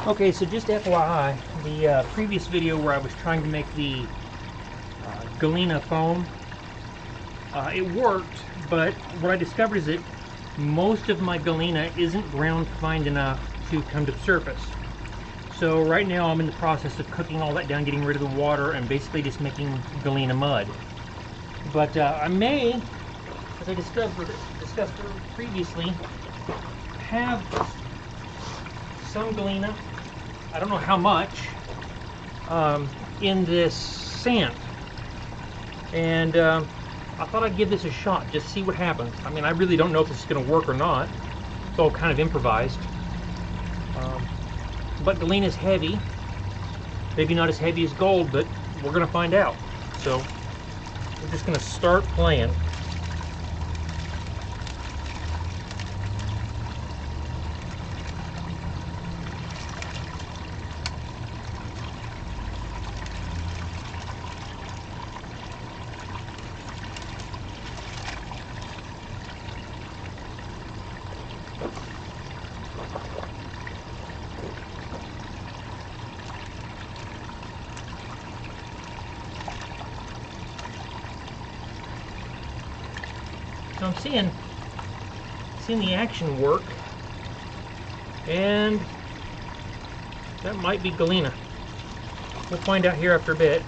Okay, so just FYI, the previous video where I was trying to make the Galena foam, it worked, but what I discovered is that most of my Galena isn't ground fine enough to come to the surface. So right now I'm in the process of cooking all that down, getting rid of the water, and basically just making Galena mud. But I may, as I discussed previously, have some Galena, I don't know how much, in this sand. And I thought I'd give this a shot, just see what happens. I mean, I really don't know if this is going to work or not. It's all kind of improvised. But Galena is heavy. Maybe not as heavy as gold, but we're going to find out. So we're just going to start playing. So I'm seeing the action work, and that might be Galena. We'll find out here after a bit.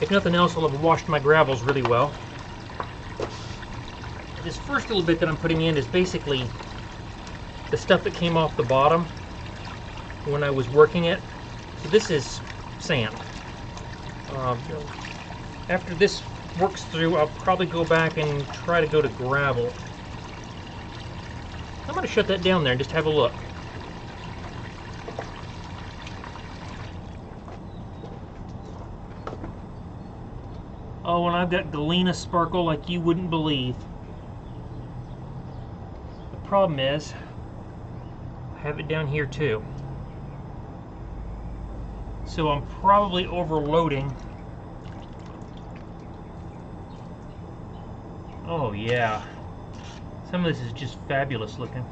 If nothing else, I'll have washed my gravels really well. This first little bit that I'm putting in is basically the stuff that came off the bottom when I was working it. So this is sand. After this works through, I'll probably go back and try to go to gravel. I'm going to shut that down there and just have a look. Oh, and I've got Galena sparkle like you wouldn't believe. The problem is, I have it down here too. So I'm probably overloading. Oh yeah, some of this is just fabulous looking.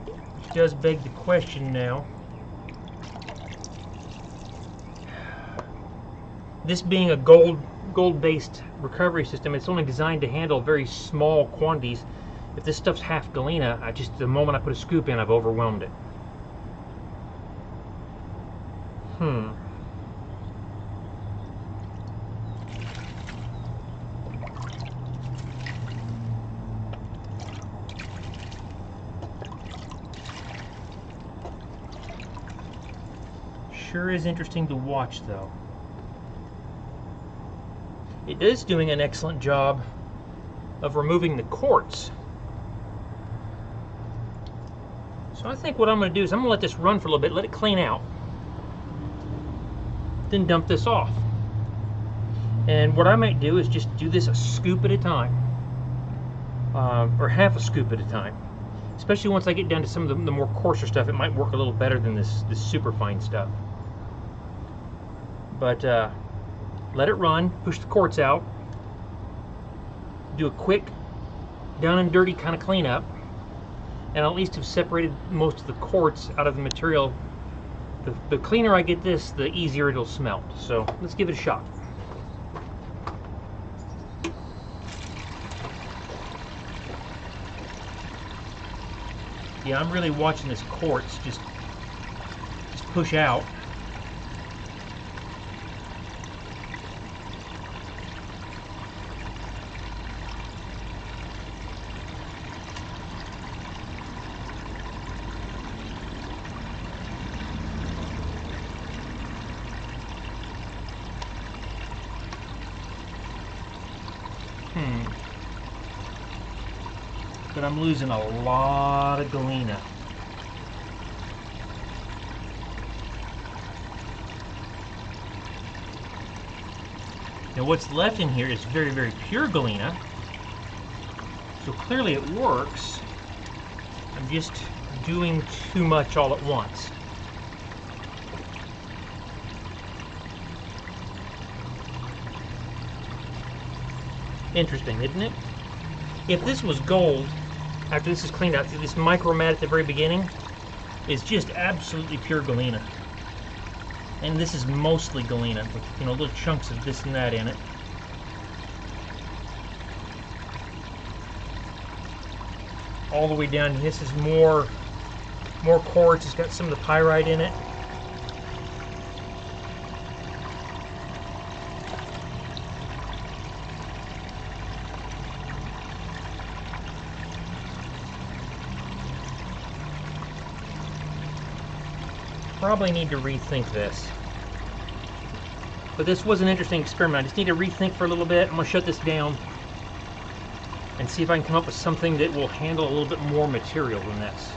Which does beg the question now. This being a gold-based recovery system, it's only designed to handle very small quantities. If this stuff's half Galena, the moment I put a scoop in, I've overwhelmed it. Sure is interesting to watch, though. It is doing an excellent job of removing the quartz. So I think what I'm going to do is I'm going to let this run for a little bit, let it clean out, then dump this off. And what I might do is just do this a scoop at a time, or half a scoop at a time. Especially once I get down to some of the more coarser stuff, it might work a little better than this super fine stuff. But let it run, push the quartz out, do a quick down and dirty kind of cleanup, and I'll at least have separated most of the quartz out of the material. The cleaner I get this, the easier it'll smelt. So let's give it a shot. Yeah, I'm really watching this quartz just push out. But I'm losing a lot of Galena. Now what's left in here is very, very pure Galena. So clearly it works. I'm just doing too much all at once. Interesting, isn't it? If this was gold, after this is cleaned out, this micro mat at the very beginning is just absolutely pure Galena. And this is mostly Galena, with, you know, little chunks of this and that in it. All the way down, this is more quartz. It's got some of the pyrite in it. Probably need to rethink this. But this was an interesting experiment. I just need to rethink for a little bit. I'm going to shut this down and see if I can come up with something that will handle a little bit more material than this.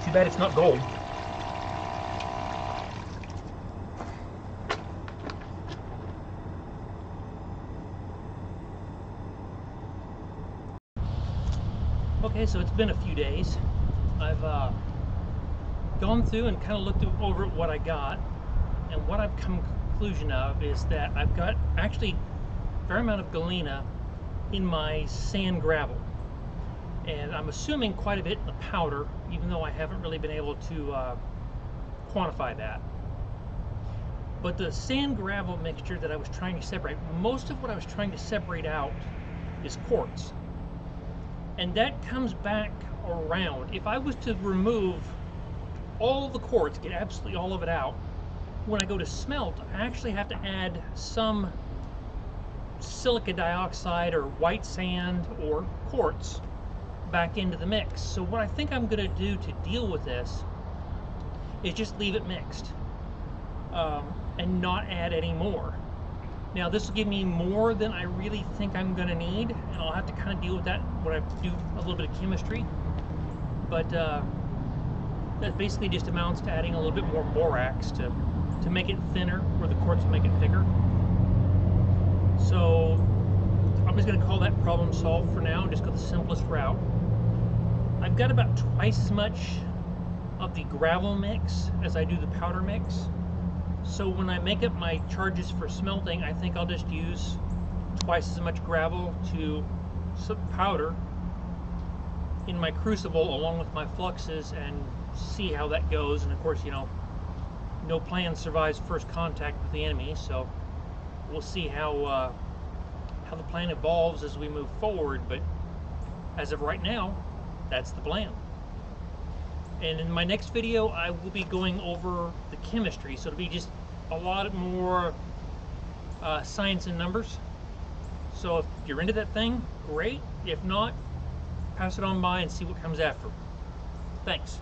Too bad it's not gold. Okay, so it's been a few days. I've gone through and kind of looked over at what I got, and what I've come to the conclusion of is that I've got actually a fair amount of Galena in my sand gravel, and I'm assuming quite a bit in the powder, even though I haven't really been able to quantify that. But the sand gravel mixture that I was trying to separate, most of what I was trying to separate out is quartz, and that comes back around. If I was to remove all the quartz, get absolutely all of it out, when I go to smelt, I actually have to add some silica dioxide or white sand or quartz back into the mix. So what I think I'm going to do to deal with this is just leave it mixed and not add any more. Now this will give me more than I really think I'm going to need, and I'll have to kind of deal with that when I do a little bit of chemistry. But that basically just amounts to adding a little bit more borax to make it thinner, where the quartz will make it thicker. So I'm just going to call that problem solved for now and just go the simplest route. I've got about twice as much of the gravel mix as I do the powder mix. So when I make up my charges for smelting, I think I'll just use twice as much gravel to powder in my crucible along with my fluxes and see how that goes. And of course, you know, no plan survives first contact with the enemy, so we'll see how the plan evolves as we move forward. But as of right now, that's the plan. And in my next video, I will be going over the chemistry, so it'll be just a lot more science and numbers. So if you're into that thing, great. If not, pass it on by and see what comes after. Thanks.